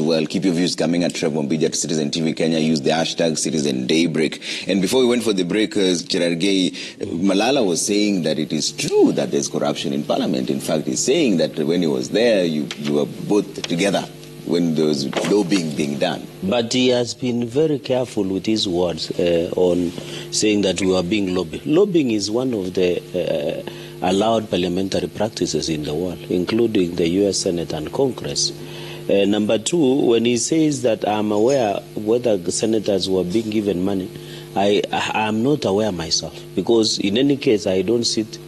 well. Keep your views coming at Trevor Mbija at Citizen TV Kenya. Use the hashtag Citizen Daybreak. And before we went for the breakers, Cherargei, Malala was saying that it is true that there's corruption in Parliament. In fact, he's saying that when he was there, you were both together when there was lobbying being done. But he has been very careful with his words on saying that we are being lobbied. Lobbying is one of the allowed parliamentary practices in the world, including the U.S. Senate and Congress. Number two, when he says that I'm aware whether the senators were being given money, I'm not aware myself, because in any case I don't sit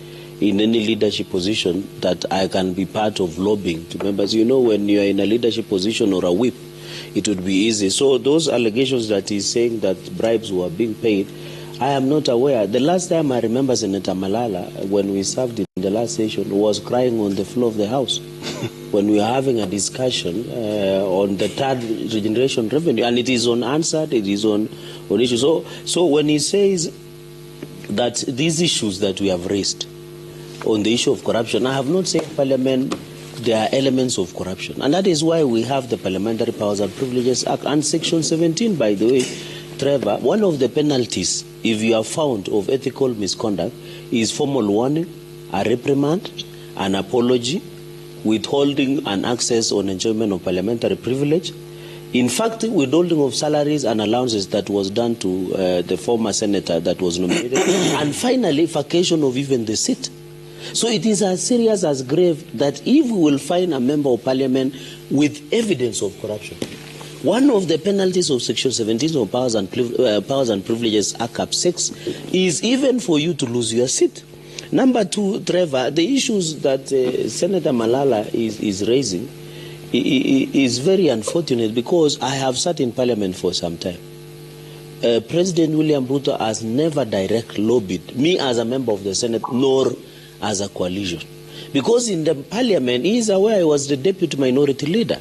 in any leadership position that I can be part of lobbying to members. You know, when you're in a leadership position or a whip, it would be easy. So those allegations that he's saying that bribes were being paid, I am not aware. The last time I remember Senator Malala, when we served in the last session, was crying on the floor of the House when we were having a discussion on the third regeneration revenue, and it is unanswered, it is on issues. So when he says that these issues that we have raised on the issue of corruption, I have not said Parliament there are elements of corruption, and that is why we have the Parliamentary Powers and Privileges Act and Section 17, by the way, Trevor. One of the penalties, if you are found of ethical misconduct, is formal warning, a reprimand, an apology, withholding and access on enjoyment of parliamentary privilege. In fact, withholding of salaries and allowances that was done to the former senator that was nominated, and finally, vacation of even the seat. So it is as serious as grave that if we will find a member of parliament with evidence of corruption, one of the penalties of Section 17 of Powers and Privileges Act Cap 6 is even for you to lose your seat. Number two, Trevor, the issues that Senator Malala is raising is very unfortunate, because I have sat in Parliament for some time. President William Ruto has never directly lobbied me as a member of the Senate, nor as a coalition. Because in the Parliament, he is aware I was the deputy minority leader,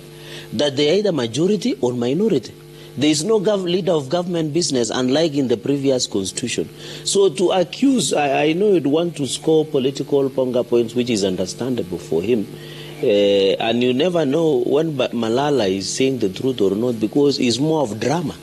that they are either majority or minority. There is no leader of government business, unlike in the previous constitution. So to accuse, I know you'd want to score political ponga points, which is understandable for him. And you never know when Malala is saying the truth or not, because it's more of drama.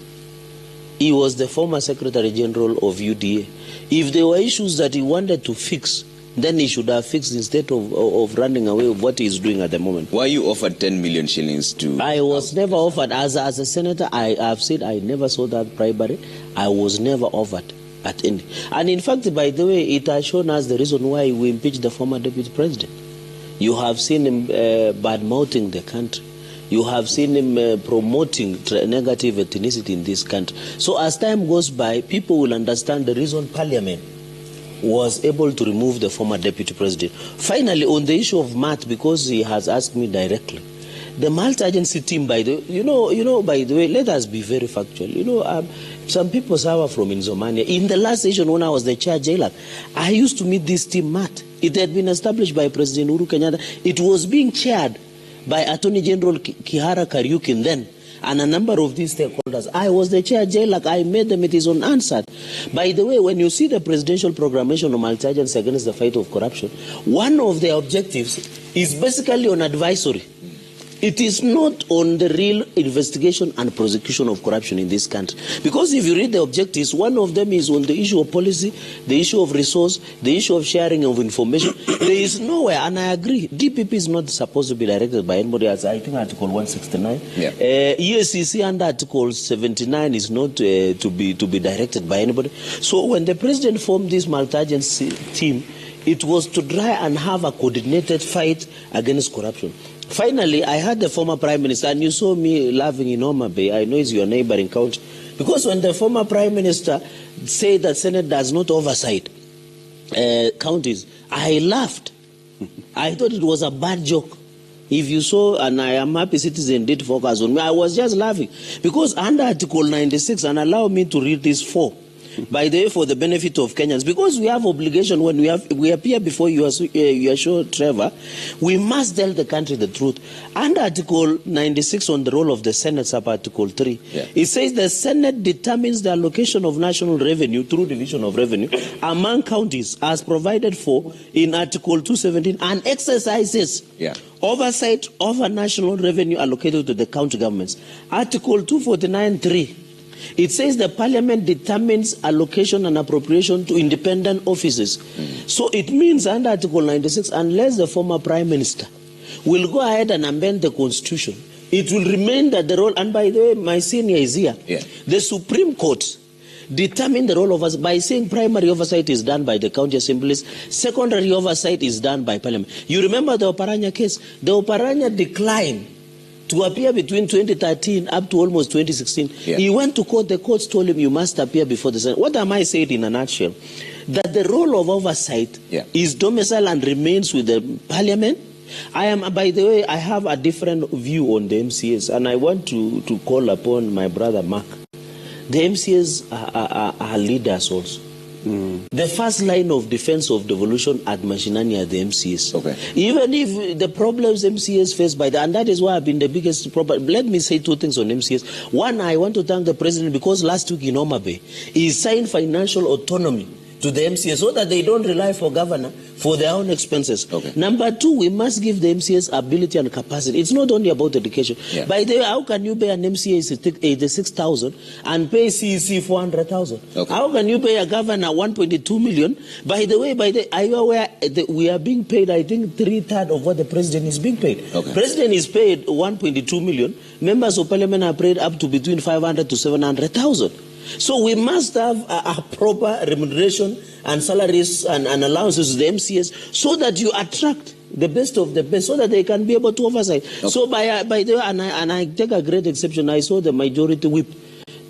He was the former Secretary General of UDA. If there were issues that he wanted to fix, then he should have fixed instead of running away with what he's doing at the moment. Why you offered 10 million shillings to... I was never offered. As a senator, I have said I never saw that bribery. I was never offered at any. And in fact, by the way, it has shown us the reason why we impeached the former deputy president. You have seen him bad-mouthing the country. You have seen him promoting negative ethnicity in this country. So as time goes by, people will understand the reason Parliament was able to remove the former deputy president. Finally, on the issue of Matt, because he has asked me directly, the multi-agency team, by the by the way, let us be very factual. Some people suffer from insomnia. In the last session, when I was the chair jailer, I used to meet this team, Matt. It had been established by President Uhuru Kenyatta. It was being chaired by Attorney General Kihara Kariukin then, and a number of these stakeholders. I was the chair jailer. I made them. It is unanswered. By the way, when you see the presidential proclamation on multi-agency against the fight of corruption, one of the objectives is basically on advisory. It is not on the real investigation and prosecution of corruption in this country. Because if you read the objectives, one of them is on the issue of policy, the issue of resource, the issue of sharing of information. There is nowhere, and I agree, DPP is not supposed to be directed by anybody, as I think Article 169. Yeah. EACC under Article 79 is not to be directed by anybody. So when the president formed this multi-agency team, it was to try and have a coordinated fight against corruption. Finally, I had the former Prime Minister, and you saw me laughing in Homa Bay. I know it's your neighboring county. Because when the former Prime Minister said that Senate does not oversight counties, I laughed. I thought it was a bad joke. If you saw, and I am happy Citizen did focus on me, I was just laughing. Because under Article 96, and allow me to read this 4, by the way, for the benefit of Kenyans, because we have obligation when we appear before you are sure, Trevor, we must tell the country the truth. Under Article 96 on the role of the Senate, sub Article 3, it says the Senate determines the allocation of national revenue through division of revenue among counties as provided for in Article 217 and exercises oversight over national revenue allocated to the county governments. Article 249(3). It says the parliament determines allocation and appropriation to independent offices. So it means under Article 96, unless the former prime minister will go ahead and amend the constitution, it will remain that the role, and by the way, my senior is here. The Supreme Court determine the role of us by saying primary oversight is done by the county assemblies, secondary oversight is done by parliament. You remember the Oparanya case? The Oparanya declined to appear between 2013 up to almost 2016. He went to court, the courts told him you must appear before the Senate. What am I saying in a nutshell? That the role of oversight is domicile and remains with the parliament. By the way, I have a different view on the MCAs, and I want to call upon my brother Mark. The MCAs are leaders also. The first line of defense of devolution at Mashinani are the MCAs. Even if the problems MCAs face and that is why I've been the biggest problem. Let me say two things on MCAs. One, I want to thank the president because last week in Homa Bay, he signed financial autonomy to the MCAs so that they don't rely for governor for their own expenses. Number two, we must give the MCAs ability and capacity. It's not only about education. By the way, how can you pay an MCA 86,000 and pay CEC 400,000? How can you pay a governor 1.2 million? By the way, are you aware that we are being paid, I think, 3/3 of what the president is being paid? President is paid 1.2 million. Members of parliament are paid up to between 500 to 700,000. So we must have a proper remuneration and salaries and allowances to the MCAs so that you attract the best of the best so that they can be able to oversight. So by the way, and I take a great exception, I saw the majority whip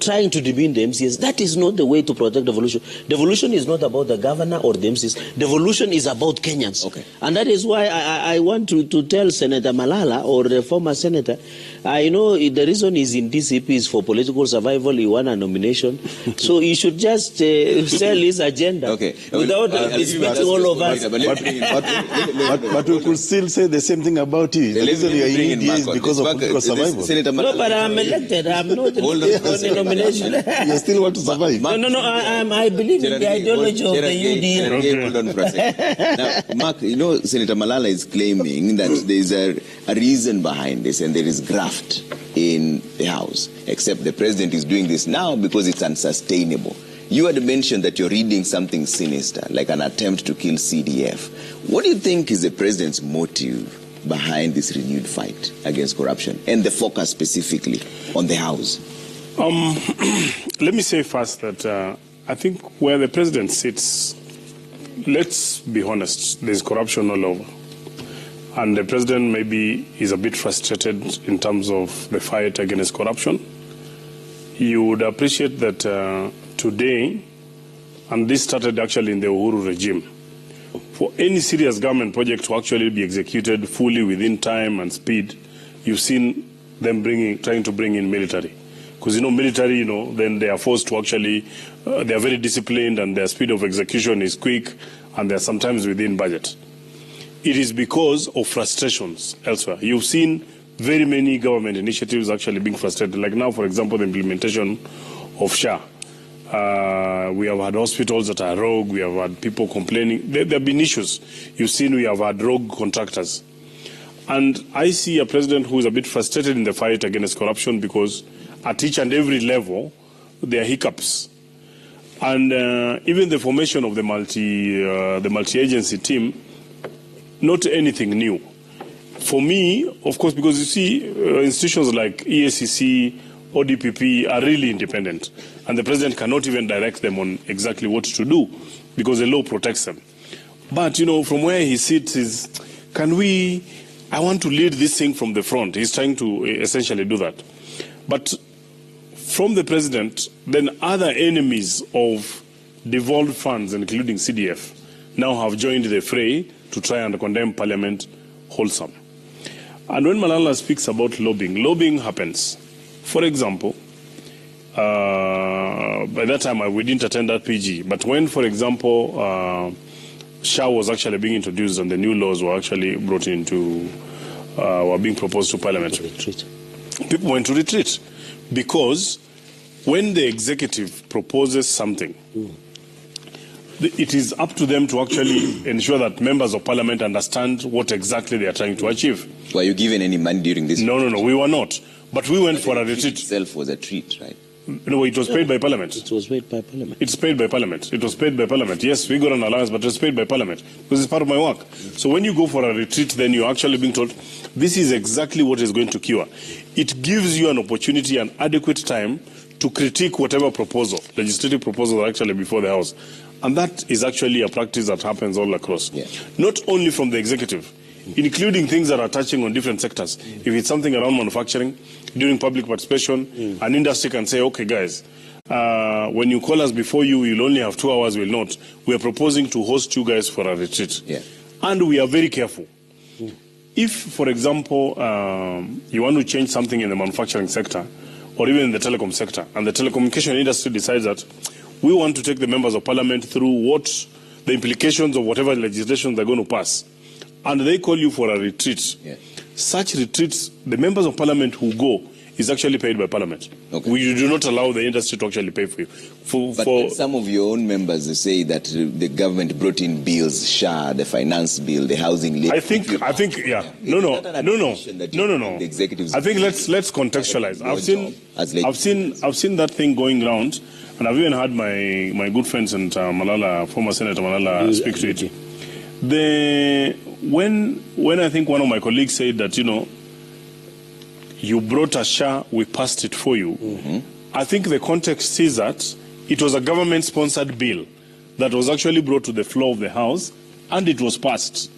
trying to demean the MCAs. That is not the way to protect devolution. Devolution is not about the governor or the MCAs. Devolution is about Kenyans. And that is why I want to tell Senator Malala or the former senator, I know the reason he's in DCP is for political survival. He won a nomination. So he should just sell his agenda without respecting all of us. But we could still say the same thing about you. The reason you are in India is because of political survival. No, but I'm elected. I'm not on the nomination. You still want to survive? No. I believe in the ideology of the UDA. Hold on for a second. Now, Mark, you know, Senator Malala is claiming that there is a reason behind this and there is graft in the House, except the president is doing this now because it's unsustainable. You had mentioned that you're reading something sinister, like an attempt to kill CDF. What do you think is the president's motive behind this renewed fight against corruption and the focus specifically on the House? Let me say first that I think where the president sits, let's be honest, there's corruption all over. And the president maybe is a bit frustrated in terms of the fight against corruption. You would appreciate that today, and this started actually in the Uhuru regime, for any serious government project to actually be executed fully within time and speed, you've seen them trying to bring in military. Because, military, then they are forced to actually, they are very disciplined and their speed of execution is quick and they are sometimes within budget. It is because of frustrations elsewhere. You've seen very many government initiatives actually being frustrated. Like now, for example, the implementation of SHA. We have had hospitals that are rogue. We have had people complaining. There have been issues. You've seen we have had rogue contractors. And I see a president who is a bit frustrated in the fight against corruption because at each and every level, there are hiccups. And even the formation of the multi-agency team, not anything new. For me, of course, because you see institutions like EACC, ODPP are really independent. And the president cannot even direct them on exactly what to do because the law protects them. But, from where he sits is, I want to lead this thing from the front. He's trying to essentially do that. But from the president, then other enemies of devolved funds, including CDF, now have joined the fray to try and condemn Parliament wholesome. And when Malala speaks about lobbying happens. For example, by that time, we didn't attend that PG. But when, for example, SHA was actually being introduced and the new laws were actually brought into, were being proposed to Parliament, people went to retreat. Because when the executive proposes something, it is up to them to actually ensure that members of Parliament understand what exactly they are trying to achieve. Were you given any money during this? No, we were not. But we went for a retreat. Itself was a treat, right? No, it was paid by Parliament. It was paid by Parliament. It's paid by Parliament. It was paid by Parliament. Yes, we got an allowance, but it was paid by Parliament because it's part of my work. So when you go for a retreat, then you're actually being told, this is exactly what is going to cure. It gives you an opportunity and adequate time to critique whatever proposal, legislative proposal are actually before the House. And that is actually a practice that happens all across. Yeah. Not only from the executive, including things that are touching on different sectors. If it's something around manufacturing, during public participation, an industry can say, okay, guys, when you call us before you'll only have 2 hours, we'll not. We are proposing to host you guys for a retreat. Yeah. And we are very careful. If, for example, you want to change something in the manufacturing sector, or even in the telecom sector, and the telecommunication industry decides that we want to take the members of Parliament through what the implications of whatever legislation they're going to pass, and they call you for a retreat. Yeah. Such retreats, the members of Parliament who go is actually paid by Parliament. Okay. We do not allow the industry to actually pay for you. But some of your own members say that the government brought in bills, SHA, the finance bill, the housing bill. I think, yeah. No. The executives. I think let's contextualize. I've seen that thing going round, and I've even had my good friend Senator Malala, former Senator Malala, speak to it. When I think one of my colleagues said that, you brought a SHA, we passed it for you. I think the context is that it was a government-sponsored bill that was actually brought to the floor of the House, and it was passed.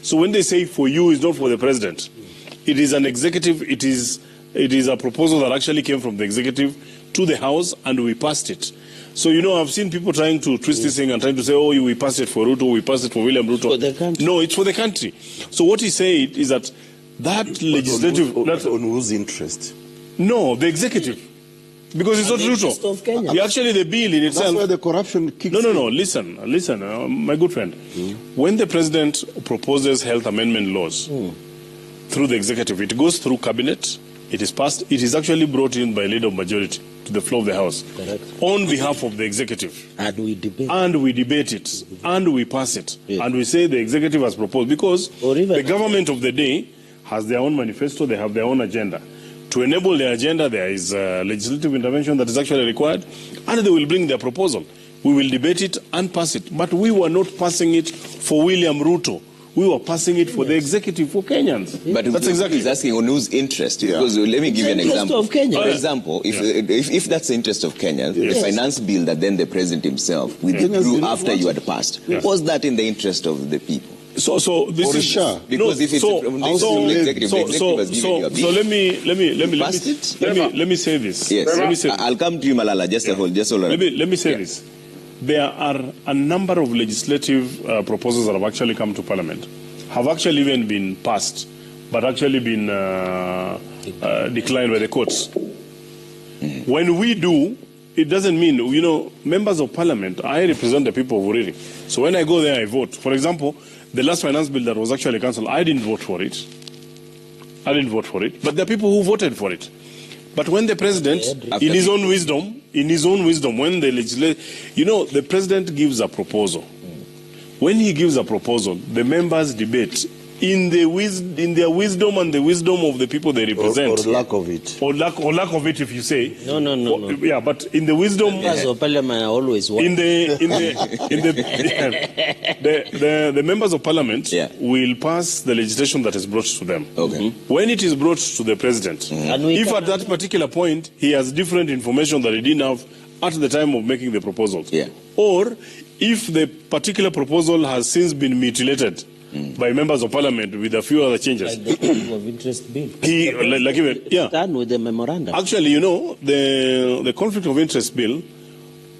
So when they say for you, it's not for the president. It is an executive, it is a proposal that actually came from the executive to the House, and we passed it. So, I've seen people trying to twist this thing and trying to say, oh, we passed it for Ruto, we passed it for William Ruto. For the country. No, it's for the country. So what he said is that legislative... On whose interest? No, the executive. Because it's not Ruto. Actually, the bill in itself... That's where the corruption kicks in. No, listen, my good friend. When the president proposes health amendment laws through the executive, it goes through cabinet, it is passed, it is actually brought in by leader of majority to the floor of the House. Correct. On behalf of the executive. And we debate. And we debate it. And we pass it. Yes. And we say the executive has proposed. Because the government of the day has their own manifesto, they have their own agenda. To enable their agenda, there is legislative intervention that is actually required, and they will bring their proposal. We will debate it and pass it. But we were not passing it for William Ruto. We were passing it for the executive, for Kenyans. But that's exactly. He's asking on whose interest. Because let me give you an example. Of Kenya. For example, if that's the interest of Kenya, the finance bill that then the president himself withdrew after you had passed, was that in the interest of the people? So this is sure. Because if it's the executive has given you a bill. Let me say this. Yes. I'll come to you, Malala. Just hold. Let me say this. There are a number of legislative proposals that have actually come to Parliament, have actually even been passed, but actually been declined by the courts. When we do, it doesn't mean, members of Parliament, I represent the people of Uriri. So when I go there, I vote. For example, the last finance bill that was actually cancelled, I didn't vote for it. But there are people who voted for it. But when the president, in his own wisdom, when the the president gives a proposal. When he gives a proposal, the members debate in their wisdom and the wisdom of the people they represent. Or lack of it. Or lack of it, if you say. No. Yeah, but in the wisdom. Members of Parliament are always one. The members of Parliament will pass the legislation that is brought to them. Okay. When it is brought to the president, if at that particular point he has different information that he didn't have at the time of making the proposal, or if the particular proposal has since been mutilated by members of Parliament with a few other changes. Like the conflict of interest bill. Done with the memorandum. Actually, the conflict of interest bill,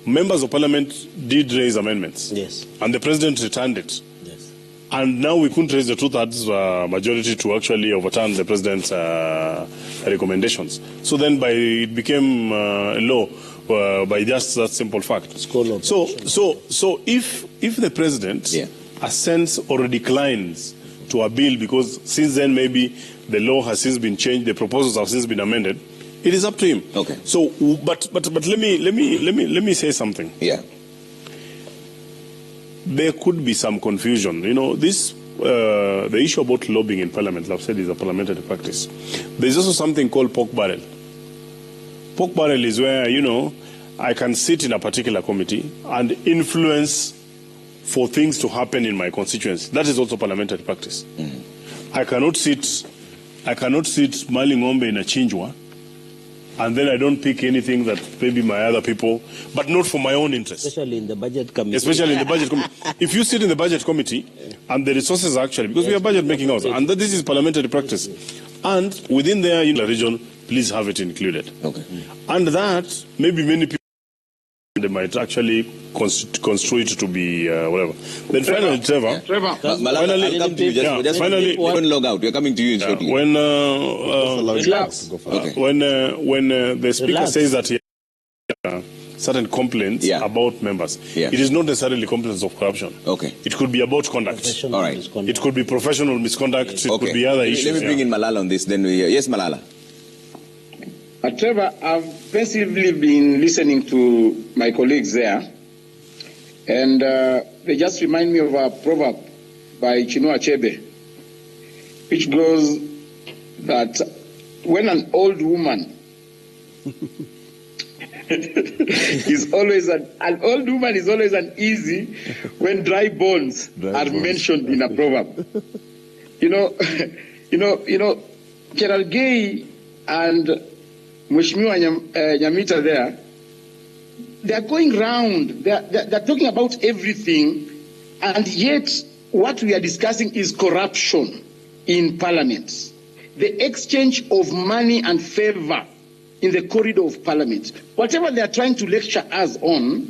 members of Parliament did raise amendments. Yes. And the president returned it. Yes. And now we couldn't raise the two-thirds majority to actually overturn the president's recommendations. So then it became a law. by just that simple fact. So if the president assents or declines to a bill, because since then maybe the law has since been changed, the proposals have since been amended, it is up to him. Okay. So, but let me say something. Yeah. There could be some confusion. You know, this the issue about lobbying in Parliament, I've said, is a parliamentary practice. There's also something called pork barrel. Pork barrel is where, you know, I can sit in a particular committee and influence for things to happen in my constituency. That is also parliamentary practice. I cannot sit Mali Ng'ombe in a Chinjwa, and then I don't pick anything that maybe my other people, but not for my own interest. Especially in the budget committee. Especially in the budget committee. If you sit in the budget committee, and the resources are actually, because we are budget making house, and this is parliamentary practice, and within there in the region, please have it included. Okay. And that, maybe many people, they might actually construe it to be whatever. Then finally, Trevor. Malala, I'll come to you. Just finally, don't log out. We're coming to you shortly. When the speaker Relax. says that he has certain complaints about members, it is not necessarily complaints of corruption. Okay. It could be about conduct. All right. It could be professional misconduct. It could be other issues. Let me bring in Malala on this. Then yes, Malala. Trevor, I've passively been listening to my colleagues there, and they just remind me of a proverb by Chinua Achebe, which goes that when an old woman is always an old woman is always uneasy when dry bones are mentioned in a proverb. You know, Gerald Gay and Mheshimiwa Nyamita there, they are going round, they're talking about everything, and yet what we are discussing is corruption in Parliament. The exchange of money and favor in the corridor of Parliament. Whatever they are trying to lecture us on,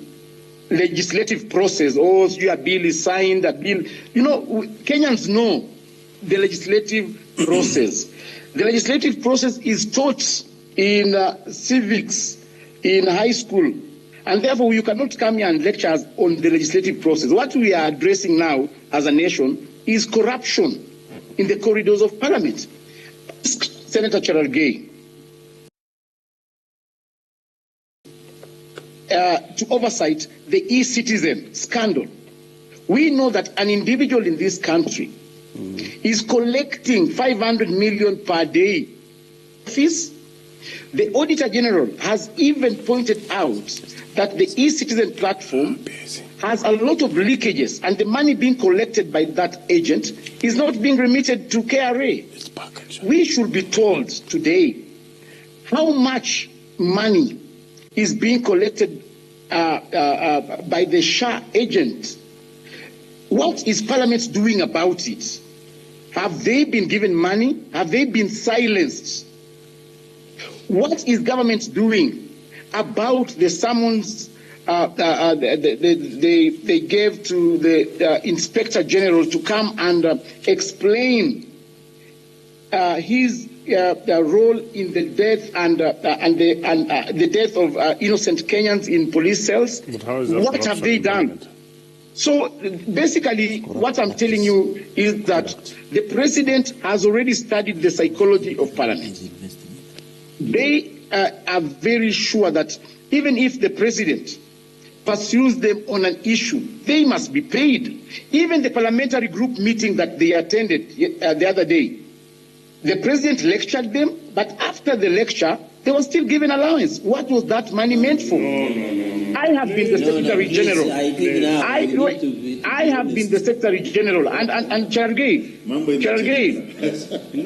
legislative process, or your bill is signed, a bill, you know, Kenyans know the legislative process. The legislative process is taught in civics, in high school, and therefore you cannot come here and lecture us on the legislative process. What we are addressing now as a nation is corruption in the corridors of Parliament. Senator Gerald Gay to oversight the e-citizen scandal. We know that an individual in this country is collecting 500 million per day fees. The Auditor General has even pointed out that the e-citizen platform has a lot of leakages, and the money being collected by that agent is not being remitted to KRA. We should be told today how much money is being collected by the SHA agent. What is Parliament doing about it? Have they been given money? Have they been silenced? What is government doing about the summons they gave to the Inspector General to come and explain his role in the death and the death of innocent Kenyans in police cells? What have they done? So basically, what I'm telling you is that the president has already studied the psychology of Parliament. They are very sure that even if the president pursues them on an issue, they must be paid. Even the parliamentary group meeting that they attended the other day, the president lectured them, but after the lecture, they were still given allowance. What was that money meant for? I have been the Secretary General. I have been the Secretary General, and Chergay,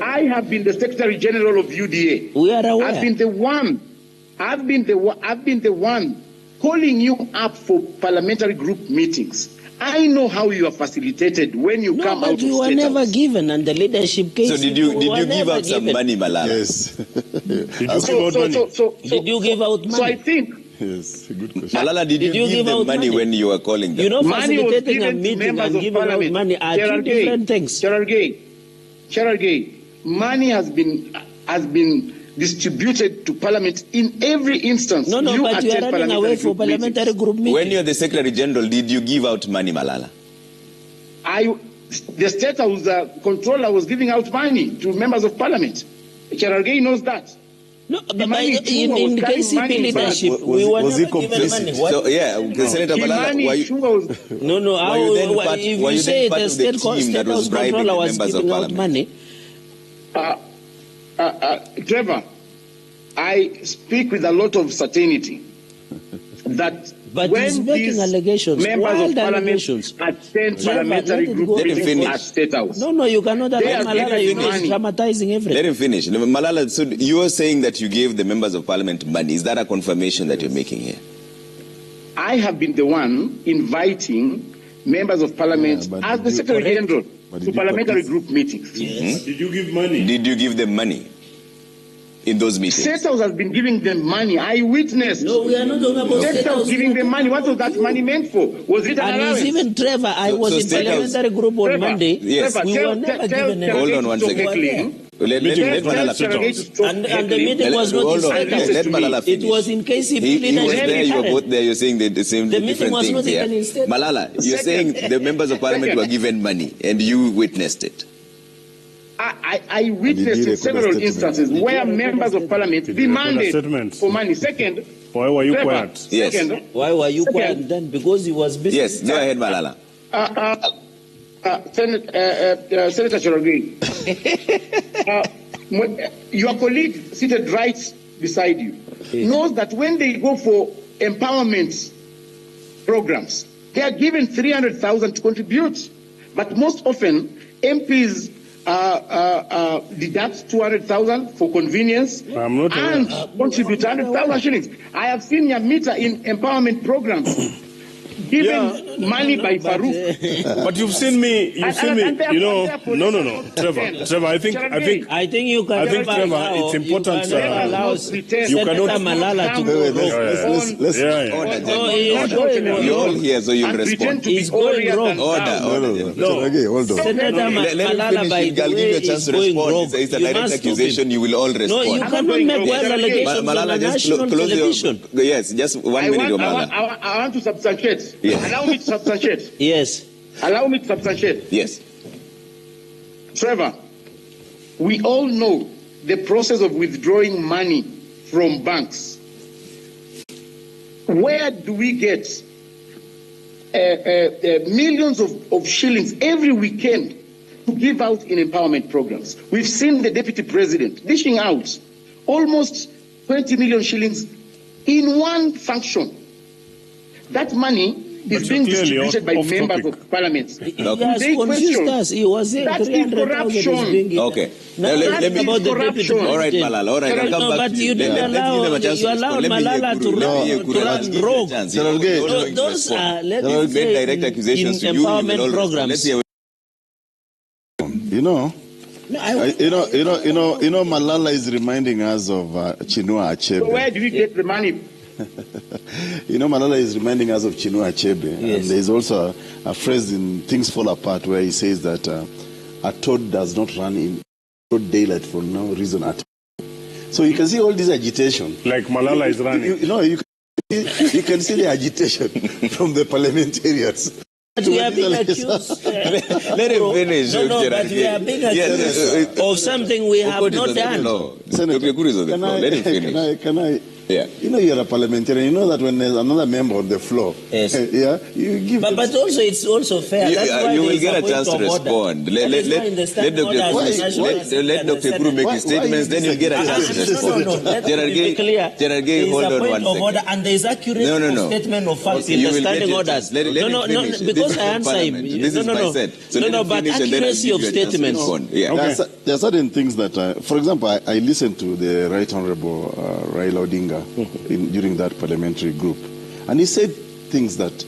I have been the Secretary General of UDA. We are aware. I've been the one calling you up for parliamentary group meetings. I know how you are facilitated when you come out of State House. But you were never given, and the leadership case. So did you give out some money, Malala? Yes. Did you give out money? So I think. Yes, a good question. Malala, did you give them money when you were calling them? You know, Money was facilitating a given to meeting members and of giving out Parliament. money are two different things. Gerald Gay, money has been distributed to Parliament in every instance. No, but you are running away from parliamentary group meetings. When you're the Secretary General, did you give out money, Malala? The State House controller was giving out money to members of Parliament. Cherargei knows that. No, but in KCP leadership, we were never given money. So, yeah, Senator Malala, why you... If you say the State House controller was giving out money... Trevor, I speak with a lot of certainty that when these members of Parliament attend parliamentary group meetings at State House. No, you cannot allow Malala. You're dramatizing everything. Let him finish. Malala, so you are saying that you gave the members of Parliament money. Is that a confirmation that you're making here? I have been the one inviting members of Parliament as the Secretary General to parliamentary group meetings. Yes. Did you give money? Did you give them money in those meetings? State House has been giving them money. I witnessed. No, we are not talking about State House giving them money. What was that money meant for? Was it an allowance? And even Trevor, I was in parliamentary group on Monday. Yes. We were never given any. Hold on one second. Let Malala finish. And the meeting was not in State House. Let Malala finish. It was in KCP He leadership. was there, you were both there, you're saying the same The different meeting was things not here. even in State House. Malala, you're saying the members of Parliament were given money and you witnessed it. I witnessed in several instances where members of Parliament demanded for money. Second, why were you quiet? Yes. Second, Why were you quiet then? Because he was busy. Yes, go ahead, Malala. Senator Cherargei, your colleague seated right beside you knows that when they go for empowerment programs, they are given 300,000 to contribute, but most often MPs deduct 200,000 for convenience and contribute 100,000 shillings. I have seen Nyamita in empowerment programs given money by Farouk. But you've seen me, no, Trevor, I think you can Trevor, it's important. You cannot Malala to go wrong. You're all here, so you'll respond. He's going wrong. Order. Hold on. Senator Malala, by the way, is going wrong. It's a direct accusation, you will all respond. No, you cannot make wild allegations on the national television. Yes, just 1 minute, Malala. I want to substantiate. Yes. Allow me to substantiate. Yes. Allow me to substantiate. Yes. Trevor, we all know the process of withdrawing money from banks. Where do we get millions of shillings every weekend to give out in empowerment programs? We've seen the deputy president dishing out almost 20 million shillings in one function. That money is being distributed by members of Parliament. He has confused us. He was saying that is corruption. Okay. Let me about the corruption. deputy. All right, Malala. All right, I'll come back but to you didn't allow. You allowed Malala to run rogue. Those are, let me say, direct accusations in to you. empowerment programs. Let's hear. You know, Malala is reminding us of Chinua Achebe. So where do we get the money? Malala is reminding us of Chinua Achebe. Yes. And there's also a phrase in Things Fall Apart where he says that a toad does not run in broad daylight for no reason at all. So you can see all this agitation. Like Malala is running. You can see the agitation from the parliamentarians. But we are being accused. Let him finish. But we are being accused of something we have not done. Senator, let him finish. Can I? Yeah. You're a parliamentarian. You know that when there's another member on the floor, yes. You give. But also, it's also fair. That's why you will get a chance to respond. Let Dr. Kuru make his statements, then you'll get a chance to respond. No. Gerard Gay, hold on 1 second. And there is accurate statement of facts in the standing orders. No, because I answer him. No, but accuracy of statements. There are certain things that, for example, I listened to the Right Honorable Raila Odinga during that parliamentary group, and he said things that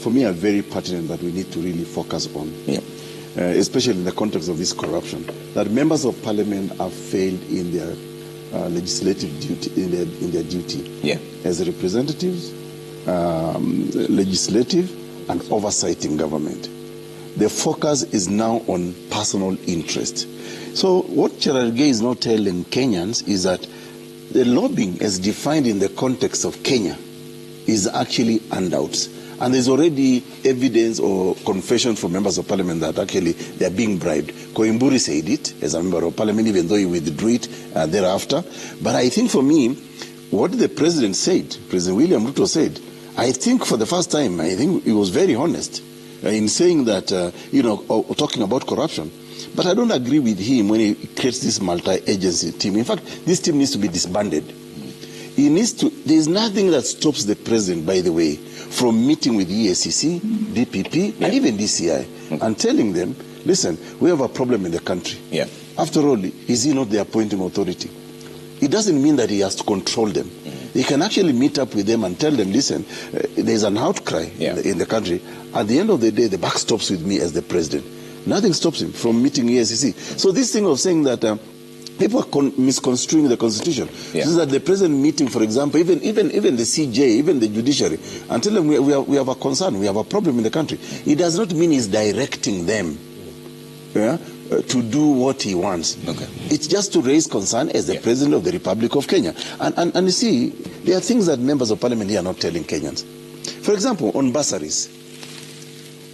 for me are very pertinent that we need to really focus on, especially in the context of this corruption. That members of parliament have failed in their legislative duty, in their duty as representatives, legislative, and oversight in government. The focus is now on personal interest. So what Cherargei is not telling Kenyans is that the lobbying as defined in the context of Kenya is actually handouts. And there's already evidence or confession from members of parliament that actually they are being bribed. Koimburi said it as a member of parliament, even though he withdrew it thereafter. But I think for me, what the president said, President William Ruto said, I think for the first time, I think he was very honest in saying that, talking about corruption. But I don't agree with him when he creates this multi-agency team. In fact, this team needs to be disbanded. He needs to, there's nothing that stops the president, by the way, from meeting with EACC, DPP, and even DCI, and telling them, listen, we have a problem in the country. Yeah. After all, is he not the appointing authority? It doesn't mean that he has to control them. He can actually meet up with them and tell them, listen, there's an outcry in the country. At the end of the day, the buck stops with me as the president. Nothing stops him from meeting EACC. So this thing of saying that people are misconstruing the constitution. Yeah. So that the president meeting, for example, even the CJ, even the judiciary, and tell them we have a concern, we have a problem in the country. It does not mean he's directing them to do what he wants. Okay. It's just to raise concern as the president of the Republic of Kenya. And you see, there are things that members of parliament here are not telling Kenyans. For example, on bursaries.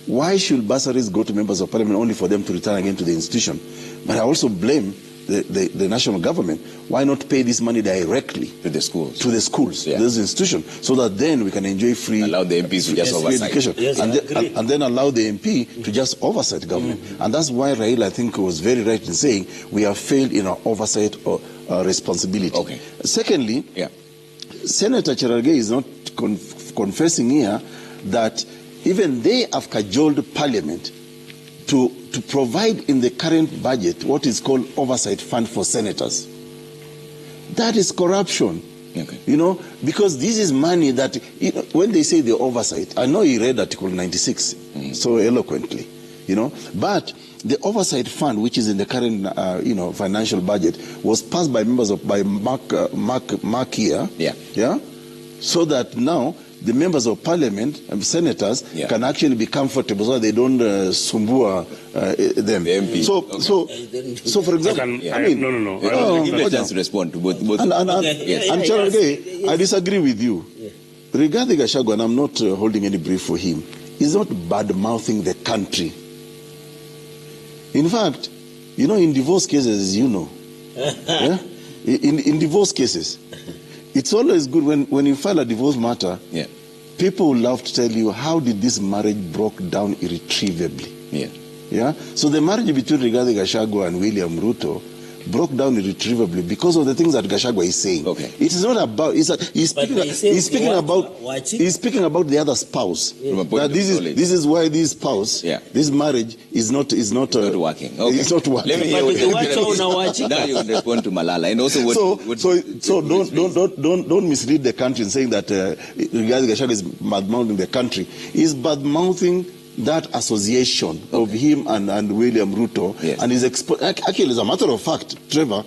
Why should bursaries go to members of parliament only for them to return again to the institution? But I also blame the national government. Why not pay this money directly to the schools? To the schools, to those institutions, so that then we can enjoy free, allow the MPs to just oversight education, yes, and then allow the MP to just oversight government. And that's why Raila, I think, was very right in saying we have failed in our oversight or responsibility. Okay. Secondly, Senator Cherargei is not confessing here that even they have cajoled Parliament to provide in the current budget what is called oversight fund for senators. That is corruption. Okay. Because this is money that, when they say the oversight, I know you read Article 96 so eloquently, but the oversight fund, which is in the current, financial budget, was passed by members by Mark here, so that now the members of parliament and senators can actually be comfortable so they don't sumbua them. The MP. So for example, Give me a chance to respond to both. And Cherargei, I disagree with you. Regarding Gachagua, and I'm not holding any brief for him, he's not bad-mouthing the country. In fact, in divorce cases, in divorce cases, it's always good when you file a divorce matter, people will love to tell you, how did this marriage broke down irretrievably? So the marriage between Rigathi Gachagua and William Ruto broke down irretrievably because of the things that Gachagua is saying. Okay. It is not about, he's speaking about the other spouse. That this is why this spouse, this marriage is not working. Okay. It's not working. Let me hear now you can respond to Malala. And also don't mislead the country in saying that Rigathi Gachagua is bad-mouthing the country. He's bad-mouthing that association of him and William Ruto, and is actually, as a matter of fact, Trevor,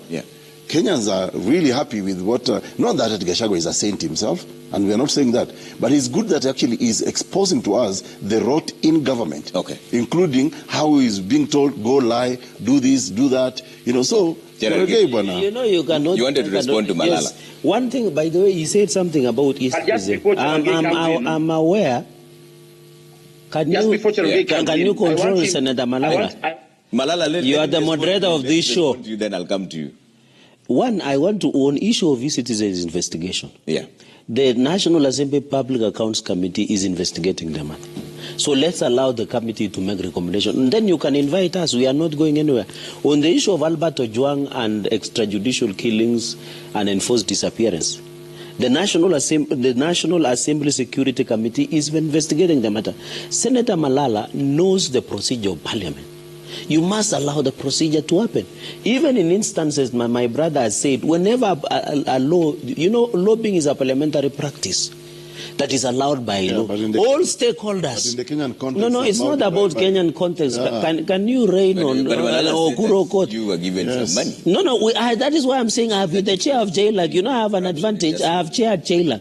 Kenyans are really happy with what, not that Gachagua is a saint himself, and we are not saying that, but it's good that actually is exposing to us the rot in government, including how he is being told, go lie, do this, do that, so... you cannot... You wanted to respond to Malala. Yes. One thing, by the way, he said something about East I'm aware... Can you control Senator Malala? Malala, you are the moderator of this show. Then I'll come to you. One, I want to on issue of e-citizens investigation. The National Assembly Public Accounts Committee is investigating the matter. So let's allow the committee to make recommendations. And then you can invite us. We are not going anywhere. On the issue of Albert Ojwang and extrajudicial killings and enforced disappearance, the National Assembly Security Committee is investigating the matter. Senator Malala knows the procedure of Parliament. You must allow the procedure to happen. Even in instances, my brother has said, whenever a law, lobbying is a parliamentary practice that is allowed by law. All stakeholders. But in the Kenyan context, no, it's not about Kenyan context. Can you reign on Okuro Court? You were given some money. No, that is why I'm saying I have been the chair of JLAC. I have an advantage. I have chaired JLAC.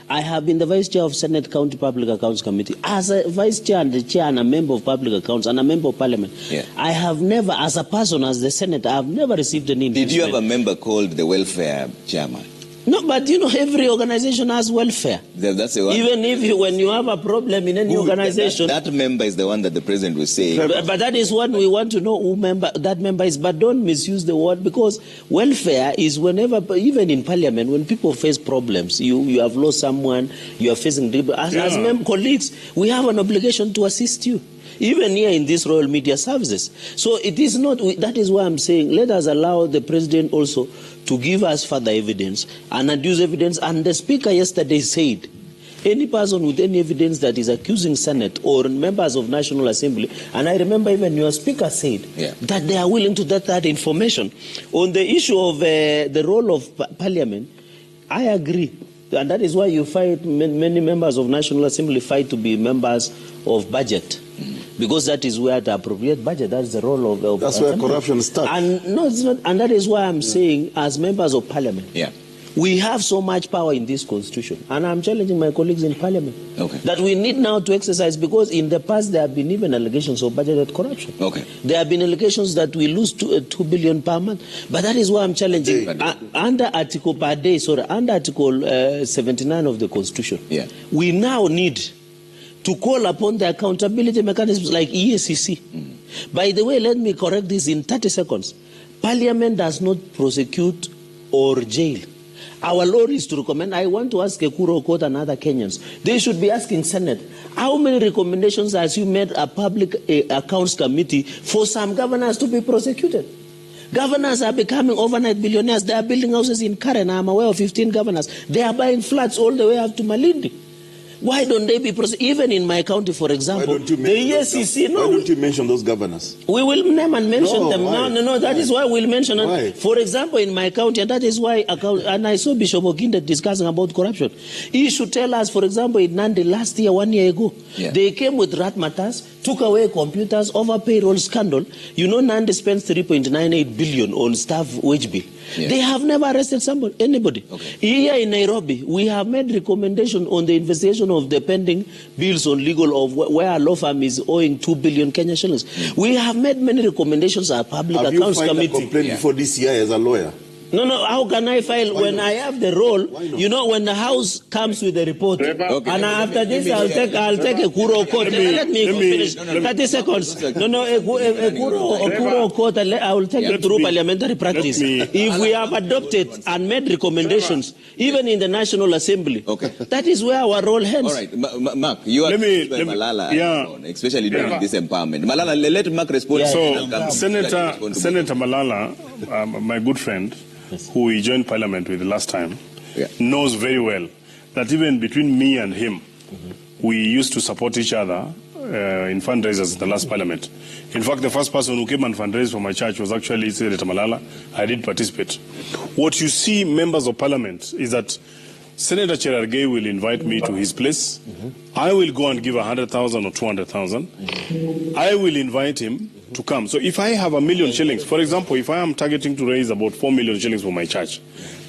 I have been the vice chair of Senate County Public Accounts Committee. As a vice chair and the chair and a member of public accounts and a member of parliament, I have never, as a person, as the Senate, I have never received an impeachment. Did you have a member called the welfare chairman? No, but you know, every organization has welfare. That's the one. Even if when you have a problem in any organization. That member is the one that the president was saying. But that is what we want to know who that member is. But don't misuse the word, because welfare is whenever, even in parliament, when people face problems, you have lost someone, you are facing, as colleagues, we have an obligation to assist you. Even here in these Royal Media Services. So it is not, that is why I'm saying, let us allow the president also to give us further evidence and adduce evidence. And the speaker yesterday said, any person with any evidence that is accusing Senate or members of National Assembly, and I remember even your speaker said that they are willing to get that information. On the issue of the role of Parliament, I agree. And that is why you fight, many members of National Assembly fight to be members of budget. Because that is where the appropriate budget, that's the role of that's where corruption starts. And no, it's not, and that is why I'm saying, as members of parliament, we have so much power in this constitution. And I'm challenging my colleagues in parliament that we need now to exercise, because in the past there have been even allegations of budgeted corruption. There have been allegations that we lose 2 billion per month. But that is why I'm challenging under Article 79 of the constitution. We now need to call upon the accountability mechanisms like EACC. By the way, let me correct this in 30 seconds. Parliament does not prosecute or jail. Our law is to recommend. I want to ask Ekuro Court and other Kenyans. They should be asking Senate, how many recommendations has you made a public accounts committee for some governors to be prosecuted? Governors are becoming overnight billionaires. They are building houses in Karen. I'm aware of 15 governors. They are buying flats all the way up to Malindi. Why don't they be prosecuted? Even in my county, for example, the EACC. Why don't you mention those governors? We will name and mention them. Why? No. That is why we'll mention them. Why? For example, in my county, and that is why, and I saw Bishop Okinde discussing about corruption. He should tell us, for example, in Nandi last year, 1 year ago, they came with rat matters, took away computers, over payroll scandal. You know, Nandi spends 3.98 billion on staff wage bill. They have never arrested anybody. Here in Nairobi, we have made recommendation on the investigation of the pending bills on legal of where a law firm is owing 2 billion Kenya shillings. We have made many recommendations at Public Accounts Committee. Have you filed a complaint before this year as a lawyer? No, how can I file when I have the role? You know, when the House comes with the report, and after this I'll take a Kuro Court. Let me finish. 30 seconds. A Kuro Court, I will take it through parliamentary practice. If we have adopted and made recommendations, even in the National Assembly, that is where our role ends. All right, Mark, you are Malala, especially during this empowerment. Malala, let Mark respond. So, Senator Malala, my good friend, who we joined parliament with the last time, knows very well that even between me and him, we used to support each other in fundraisers in the last parliament. In fact, the first person who came and fundraised for my church was actually Senator Malala. I did participate. What you see, members of parliament, is that Senator Cherargei will invite me to his place. I will go and give 100,000 or 200,000. I will invite him to come. So if I have 1 million shillings, for example, if I am targeting to raise about 4 million shillings for my church,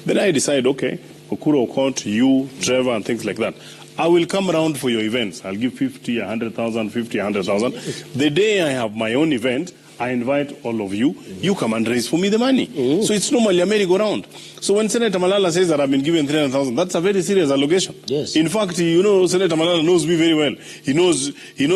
then I decide, okay, Okuro Court, you, Trevor, and things like that, I will come around for your events. I'll give 50, 100,000, 50, 100,000. The day I have my own event, I invite all of you. You come and raise for me the money. So it's normally a merry-go-round. So when Senator Malala says that I've been given 300,000, that's a very serious allegation. Yes. In fact, you know, Senator Malala knows me very well. He knows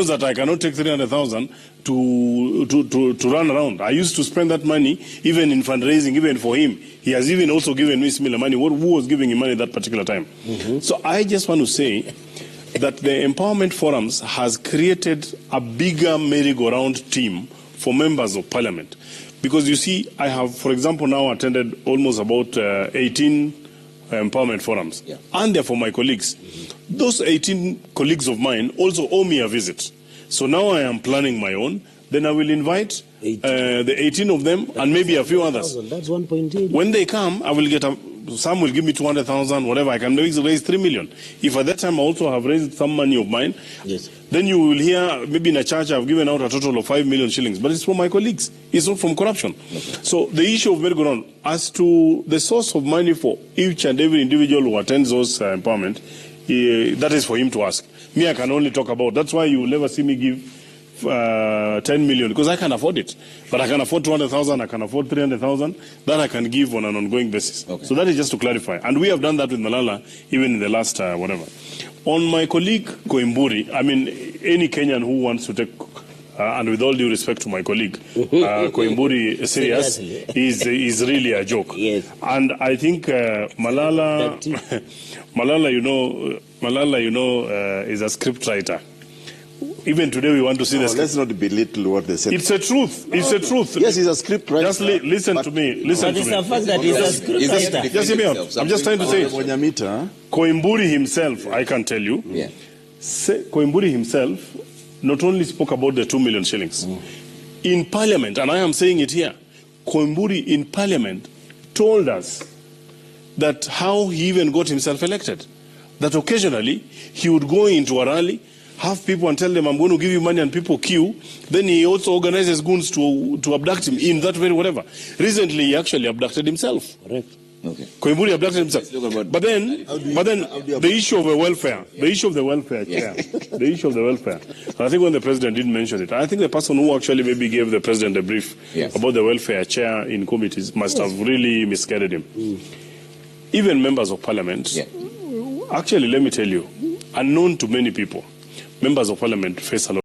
that I cannot take 300,000 to run around. I used to spend that money even in fundraising, even for him. He has even also given me similar money. Who was giving him money that particular time? So I just want to say that the Empowerment Forums has created a bigger merry-go-round team for members of parliament. Because you see, I have, for example, now attended almost about 18 empowerment forums. And they're for my colleagues. Those 18 colleagues of mine also owe me a visit. So now I am planning my own. Then I will invite the 18 of them and maybe a few others. That's 1.8. When they come, I will get some will give me 200,000, whatever. I can raise 3 million. If at that time I also have raised some money of mine, then you will hear maybe in a church I've given out a total of 5 million shillings. But it's from my colleagues. It's not from corruption. So the issue of merry-go-round, as to the source of money for each and every individual who attends those empowerment, that is for him to ask. Me, I can only talk about. That's why you will never see me give 10 million, because I can afford it. But I can afford 200,000, I can afford 300,000, that I can give on an ongoing basis. Okay. So that is just to clarify. And we have done that with Malala, even in the last whatever. On my colleague Koimburi, I mean, any Kenyan who wants to take, and with all due respect to my colleague, Koimburi serious is really a joke. Yes. And I think Malala, Malala, is a script writer. Even today we want to see the script. Let's not belittle what they said. It's a truth. It's a truth. Yes, he's a script writer. Just listen to me. Listen to But it's me. a fact that he's a script writer. Just hear me out. I'm just trying to say it. Koimburi himself, I can tell you, Koimburi himself not only spoke about the 2 million shillings. In Parliament, and I am saying it here, Koimburi in Parliament told us that how he even got himself elected. That occasionally he would go into a rally, have people and tell them, I'm going to give you money, and people queue. Then he also organizes goons to abduct him in that very whatever. Recently, he actually abducted himself. Correct. Okay. Koimburi abducted himself. But then the issue of the welfare, the issue of the welfare, the issue of the welfare. And I think when the president didn't mention it, I think the person who actually maybe gave the president a brief about the welfare chair in committees must have really misguided him. Even members of parliament, actually, let me tell you, unknown to many people, members of parliament face a lot